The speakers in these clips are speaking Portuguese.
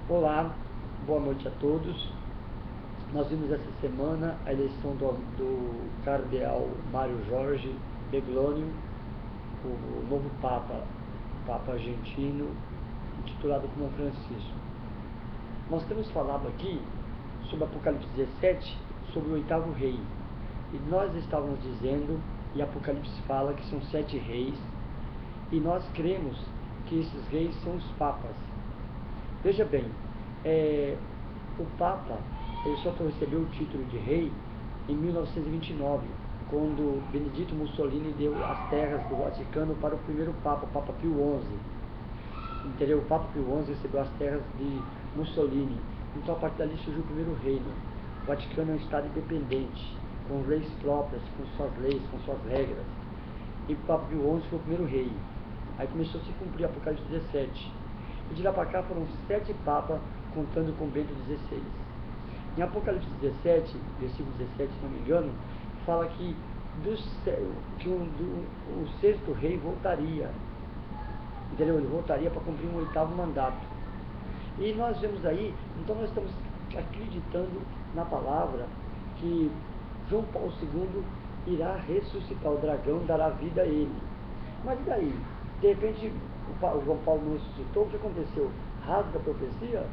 Olá, boa noite a todos. Nós vimos essa semana a eleição do cardeal Mário Jorge Bergoglio, o novo Papa argentino, intitulado como Francisco. Nós temos falado aqui sobre Apocalipse 17, sobre o oitavo rei. E nós estávamos dizendo, e Apocalipse fala que são 7 reis, e nós cremos que esses reis são os papas. Veja bem, o Papa ele só recebeu o título de rei em 1929, quando Benedito Mussolini deu as terras do Vaticano para o primeiro Papa, o Papa Pio XI. Entendeu? O Papa Pio XI recebeu as terras de Mussolini. Então, a partir dali surgiu o primeiro reino. O Vaticano é um Estado independente, com leis próprias, com suas leis, com suas regras. E o Papa Pio XI foi o primeiro rei. Aí começou a se cumprir Apocalipse 17. E de lá para cá foram 7 papas, contando com Bento XVI. Em Apocalipse 17, versículo 17, se não me engano, fala que o sexto rei voltaria. Entendeu? Ele voltaria para cumprir um 8º mandato. E nós vemos aí, então nós estamos acreditando na palavra que João Paulo II irá ressuscitar o dragão, dará vida a ele. Mas e daí? De repente, o João Paulo não ressuscitou, o que aconteceu? Rasga a profecia?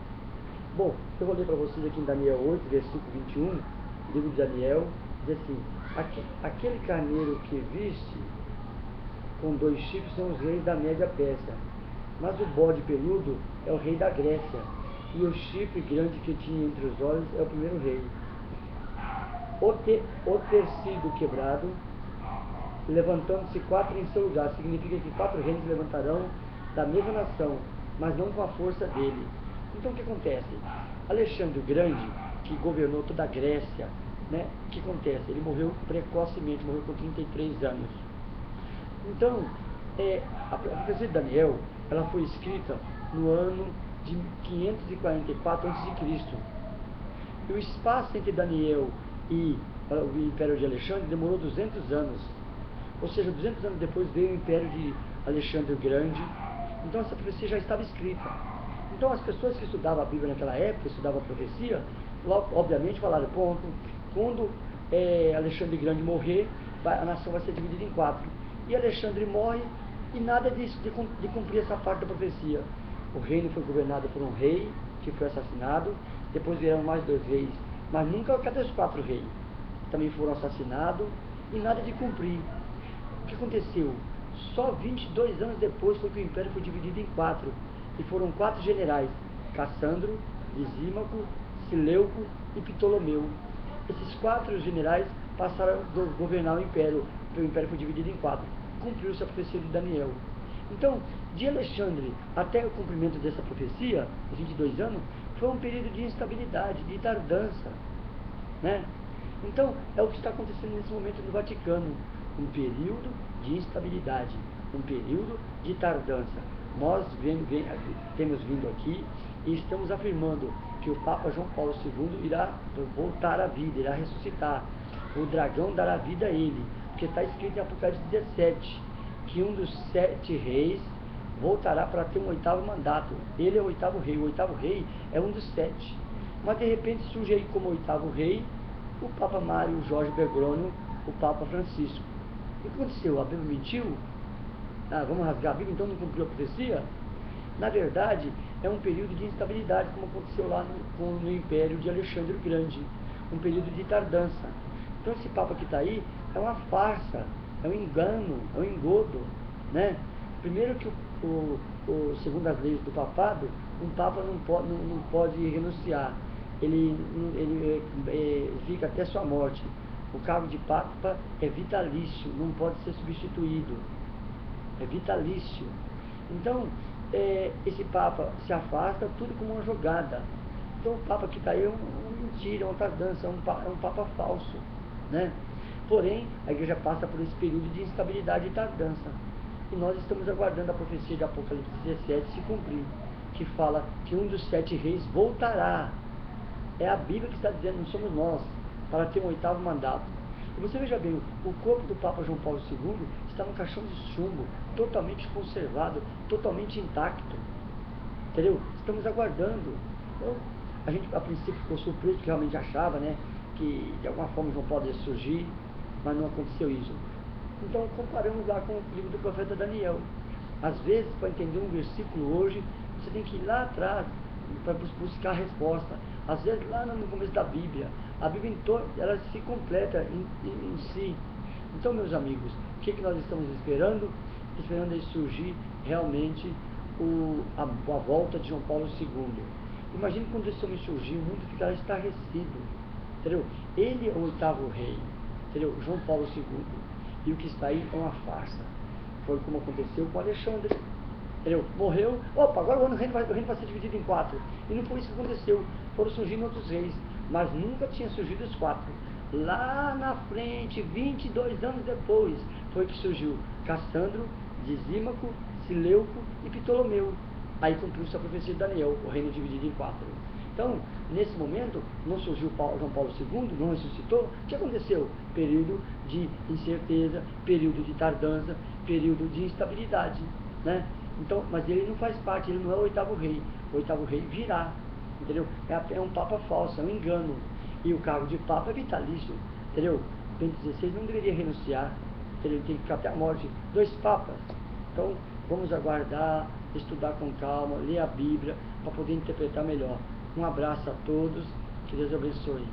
Bom, eu vou ler para vocês aqui em Daniel 8, versículo 21, livro de Daniel, diz assim: aquele carneiro que viste com 2 chifres são os reis da Média Pérsia, mas o bode peludo é o rei da Grécia, e o chifre grande que tinha entre os olhos é o primeiro rei. O tecido quebrado, levantando-se 4 em seu lugar, significa que 4 reis levantarão da mesma nação, mas não com a força dele. Então o que acontece? Alexandre o Grande, que governou toda a Grécia, né? O que acontece? Ele morreu precocemente, morreu com 33 anos. Então, a profecia de Daniel, ela foi escrita no ano de 544 a.C. E o espaço entre Daniel e o Império de Alexandre demorou 200 anos. Ou seja, 200 anos depois veio o Império de Alexandre o Grande. Então essa profecia já estava escrita. Então as pessoas que estudavam a Bíblia naquela época, estudavam a profecia, obviamente falaram, ponto, quando Alexandre o Grande morrer, a nação vai ser dividida em 4. E Alexandre morre e nada disso de cumprir essa parte da profecia. O reino foi governado por um rei que foi assassinado, depois vieram mais 2 reis, mas nunca cadê os 4 reis? Também foram assassinados e nada de cumprir. O que aconteceu? Só 22 anos depois foi que o império foi dividido em 4, e foram 4 generais: Cassandro, Lisímaco, Seleuco e Ptolomeu. Esses 4 generais passaram a governar o império foi dividido em 4. Cumpriu-se a profecia de Daniel. Então, de Alexandre até o cumprimento dessa profecia, 22 anos, foi um período de instabilidade, de tardança, né? Então, é o que está acontecendo nesse momento no Vaticano, um período de instabilidade, um período de tardança. Nós temos vindo aqui e estamos afirmando que o Papa João Paulo II irá voltar à vida, irá ressuscitar. O dragão dará vida a ele, porque está escrito em Apocalipse 17, que um dos 7 reis voltará para ter um 8º mandato. Ele é o 8º rei, o 8º rei é um dos 7. Mas de repente surge aí como 8º rei o Papa Mário Jorge Bergoglio, o Papa Francisco. O que aconteceu? A Bíblia mentiu? Vamos rasgar a Bíblia, então não cumpriu a profecia? Na verdade, é um período de instabilidade, como aconteceu lá no Império de Alexandre o Grande, um período de tardança. Então esse Papa que está aí é uma farsa, é um engano, é um engodo, né? Primeiro que segundo as leis do papado, um Papa não pode renunciar, ele fica até sua morte. O cargo de Papa é vitalício, não pode ser substituído, é vitalício. Então, esse Papa se afasta, tudo como uma jogada. Então o Papa que está aí é uma mentira, é uma tardança, é um Papa falso, né? Porém, a igreja passa por esse período de instabilidade e tardança. E nós estamos aguardando a profecia de Apocalipse 17 se cumprir, que fala que um dos 7 reis voltará. É a Bíblia que está dizendo, não somos nós, para ter um 8º mandato. E você veja bem, o corpo do Papa João Paulo II está no caixão de chumbo, totalmente conservado, totalmente intacto. Entendeu? Estamos aguardando. Então, a gente a princípio ficou surpreso, que realmente achava, né, que de alguma forma João Paulo ia surgir, mas não aconteceu isso. Então comparamos lá com o livro do profeta Daniel. Às vezes, para entender um versículo hoje, você tem que ir lá atrás para buscar a resposta. Às vezes, lá no começo da Bíblia, a Bíblia ela se completa em si. Então, meus amigos, o que nós estamos esperando? Esperando aí surgir realmente a volta de João Paulo II. Imagine quando esse homem surgir, o mundo ficará estarrecido, entendeu? Ele é o 8º rei, entendeu? João Paulo II. E o que está aí é uma farsa. Foi como aconteceu com Alexandre, entendeu? Morreu, opa, agora o reino vai ser dividido em 4. E não foi isso que aconteceu. Foram surgindo outros reis, mas nunca tinha surgido os 4. Lá na frente, 22 anos depois, foi que surgiu Cassandro, Disímaco, Seleuco e Ptolomeu. Aí cumpriu-se a profecia de Daniel, o reino dividido em 4. Então, nesse momento, não surgiu João Paulo II, não ressuscitou. O que aconteceu? Período de incerteza, período de tardança, período de instabilidade, né? Então, mas ele não faz parte, ele não é o 8º rei. O 8º rei virá, entendeu? É um papa falso, é um engano. E o cargo de papa é vitalício, entendeu? Bento XVI não deveria renunciar, ele tem que ficar até a morte. 2 papas. Então, vamos aguardar, estudar com calma, ler a Bíblia, para poder interpretar melhor. Um abraço a todos, que Deus abençoe.